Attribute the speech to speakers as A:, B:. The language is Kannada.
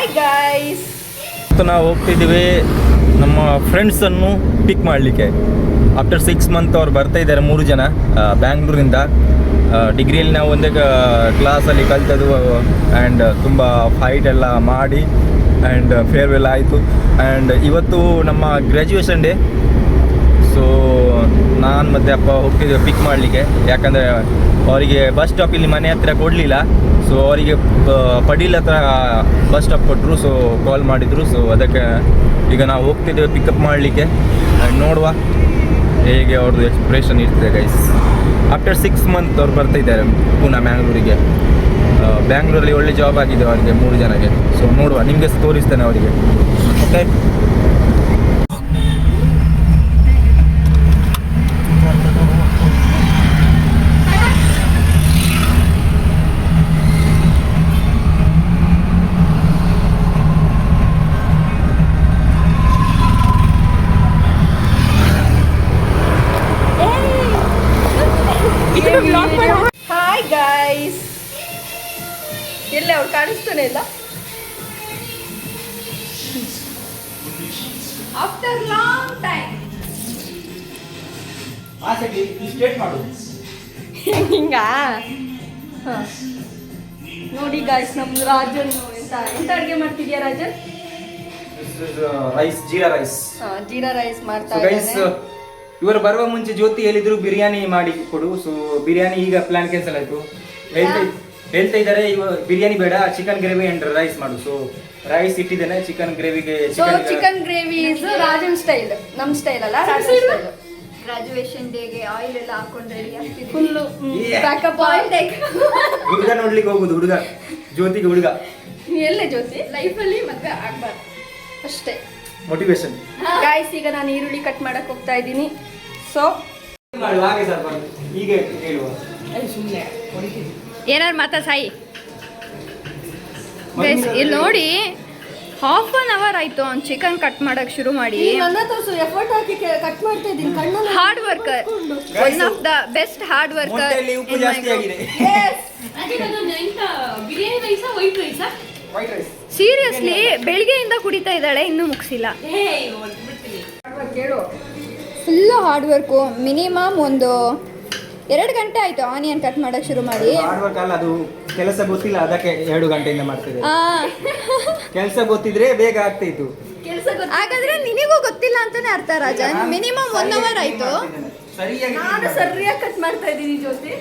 A: ಹಾಯ್ ಗಾಯ್ಸ್,
B: ನಾವು ಹೋಗ್ತಿದ್ದೀವಿ ನಮ್ಮ ಫ್ರೆಂಡ್ಸನ್ನು ಪಿಕ್ ಮಾಡಲಿಕ್ಕೆ. ಆಫ್ಟರ್ 6 ಮಂತ್ ಅವ್ರು ಬರ್ತಾ ಇದ್ದಾರೆ, 3 ಜನ ಬ್ಯಾಂಗ್ಳೂರಿಂದ. ಡಿಗ್ರಿಯಲ್ಲಿ ನಾವು ಒಂದೇ ಕ್ಲಾಸಲ್ಲಿ ಕಲಿತದ್ದು ಆ್ಯಂಡ್ ತುಂಬ ಫೈಟ್ ಎಲ್ಲ ಮಾಡಿ ಆ್ಯಂಡ್ ಫೇರ್ವೆಲ್ ಆಯಿತು. ಆ್ಯಂಡ್ ಇವತ್ತು ನಮ್ಮ ಗ್ರ್ಯಾಜುಯೇಷನ್ ಡೇ. ಸೊ ನಾನು ಮತ್ತು ಅಪ್ಪ ಹೋಗ್ತಿದ್ದೇವೆ ಪಿಕ್ ಮಾಡಲಿಕ್ಕೆ. ಯಾಕಂದರೆ ಅವರಿಗೆ ಬಸ್ ಸ್ಟಾಪ್ ಇಲ್ಲಿ ಮನೆ ಹತ್ತಿರ ಕೊಡಲಿಲ್ಲ. ಸೊ ಅವರಿಗೆ ಪಡೀಲ್ ಹತ್ರ ಬಸ್ ಸ್ಟಾಪ್ ಕೊಟ್ಟರು. ಸೊ ಕಾಲ್ ಮಾಡಿದರು. ಸೊ ಅದಕ್ಕೆ ಈಗ ನಾವು ಹೋಗ್ತಿದ್ದೇವೆ ಪಿಕಪ್ ಮಾಡಲಿಕ್ಕೆ. ಆ್ಯಂಡ್ ನೋಡುವ ಹೇಗೆ ಅವ್ರದ್ದು ಎಕ್ಸ್ಪ್ರೆಷನ್ ಇರ್ತದೆ ಗೈಸ್. ಆಫ್ಟರ್ 6 ಮಂತ್ ಅವ್ರು ಬರ್ತಾಯಿದ್ದಾರೆ ಪುನಃ ಬ್ಯಾಂಗ್ಳೂರಿಗೆ. ಬ್ಯಾಂಗ್ಳೂರಲ್ಲಿ ಒಳ್ಳೆ ಜಾಬ್ ಆಗಿದೆ ಅವರಿಗೆ 3 ಜನಕ್ಕೆ. ಸೊ ನೋಡುವ, ನಿಮಗೆ ತೋರಿಸ್ತೇನೆ ಅವರಿಗೆ. Okay,
A: hi guys. ಎಲ್ಲ ಅವ್ರು ಕಾಣಿಸ್ತಾನೆ ಇಲ್ಲ. ಆಫ್ಟರ್ ಲಾಂಗ್ ಟೈಮ್ ಹಿಂಗ ನೋಡಿ ಗಾಯ್ಸ್, ನಮ್ದು ರಾಜನ್ ಎಂತ ಅಡುಗೆ ಮಾಡ್ತಿದ್ಯಾ Rajan?
B: Rice, jeera rice.
A: Jeera rice ಮಾಡ್ತಾ ಇದ್ದಾನೆ.
B: ಇವರು ಬರುವ ಮುಂಚೆ ಜ್ಯೋತಿ ಹೇಳಿದ್ರು ಬಿರಿಯಾನಿ ಮಾಡಿ ಕೊಡು. ಸೊ ಬಿರಿಯಾನಿ ಈಗ ಪ್ಲಾನ್ ಕ್ಯಾನ್ಸಲ್ ಆಯ್ತು. ಹೇಳ್ತಾ ಇದ್ದಾರೆ ಬಿರಿಯಾನಿ ಬೇಡ, ಚಿಕನ್ ಗ್ರೇವಿ ಅಂಡ್ ರೈಸ್ ಮಾಡು. ಸೊ ರೈಸ್ ಇಟ್ಟಿದ್ದೇನೆ, ಚಿಕನ್ ಗ್ರೇವಿಗೆ.
A: Chicken gravy is Rajan style, ನಮ್ ಸ್ಟೈಲ್ ಅಲ್ಲ, ರಾಜನ್ ಸ್ಟೈಲ್.
C: ಗ್ರಾಜುಯೇಷನ್ ಡೇಗೆ ಆಯಿಲ್ ಎಲ್ಲ ಹಾಕೊಂಡು ರೆಡಿ ಆಗ್ತಿದ್ವಿ.
A: Full backup oil.
B: ಹುಡುಗ ನೋಡ್ಲಿಕ್ಕೆ ಹೋಗುದು, ಹುಡುಗ ಜ್ಯೋತಿಗೆ ಹುಡುಗ.
A: ಎಲ್ಲೇ ಜ್ಯೋತಿ
C: ಲೈಫಲ್ಲಿ ಮದುವೆ ಆಗ್ಬಾರ್ದು
A: ಅಷ್ಟೇ
B: ಮೋಟಿವೇಶನ್.
A: ಗಾಯ್ಸ್, ಈಗ ನಾನು ಈರುಳ್ಳಿ ಕಟ್ ಮಾಡಕ್ ಹೋಗ್ತಾ ಇದ್ದೀನಿ. ಸೊ
B: ಈಗ ಹೇಳುವ
C: ಏನಾರು ಮಾತಾ ಸಾಯಿ ಇಲ್ಲಿ ನೋಡಿ, 1/2 ಅವರ್ ಆಯ್ತು ಅವ್ನು ಚಿಕನ್ ಕಟ್ ಮಾಡಕ್ ಶುರು ಮಾಡಿ.
A: ನನ್ನ ತೋರ್ಸು, ಎಫರ್ಟ್ ಹಾಕಿ ಕಟ್ ಮಾಡ್ತಾ ಇದ್ದೀನಿ. ಕಣ್ಣಲ್ಲಿ
C: hard worker, one of the best hard worker.
B: ಮೊಟ್ಟೆಯಲ್ಲಿ ಉಪ್ಪು ಜಾಸ್ತಿ ಆಗಿದೆ. ವೈಟ್ ರೈಸ್
C: ಸೀರಿಯಸ್ಲಿ ಬೆಳಿಗ್ಗೆಯಿಂದ ಕುಡಿತಾ ಇದ್ದಾಳೆ, ಇನ್ನೂ ಮುಗಿಸಿಲ್ಲ.
A: ಕೇಳು,
C: ಫುಲ್ಲು ಹಾರ್ಡ್ ವರ್ಕು. ಮಿನಿಮಮ್ ಒಂದು 2 ಗಂಟೆ ಆಯ್ತು ಆನಿಯನ್ ಕಟ್ ಮಾಡಕ್ ಶುರು ಮಾಡಿ.
B: ಹಾರ್ಡ್ ವರ್ಕ್ ಅಲ್ಲ, ಅದು ಕೆಲಸ ಗೊತ್ತಿಲ್ಲ, ಅದಕ್ಕೆ 2 ಗಂಟೆಯಿಂದ ಮಾಡ್ತಿದ್ದೆ. ಕೆಲಸ ಗೊತ್ತಿದ್ರೆ ಬೇಗ ಆಗ್ತಿತ್ತು.
C: ಹಾಗಾದ್ರೆ ನಿನಗೂ ಗೊತ್ತಿಲ್ಲ ಅಂತಾನೆ ಅರ್ಥ ರಾಜನ್. ಮಿನಿಮಮ್ 1 ಅವರ್ ಆಯ್ತು.
B: ಸರಿಯಾಗಿ
A: ನಾನು ಸರಿಯಾಗಿ ಕಟ್ ಮಾಡ್ತಾ ಇದ್ದೀನಿ ಜ್ಯೋತಿ.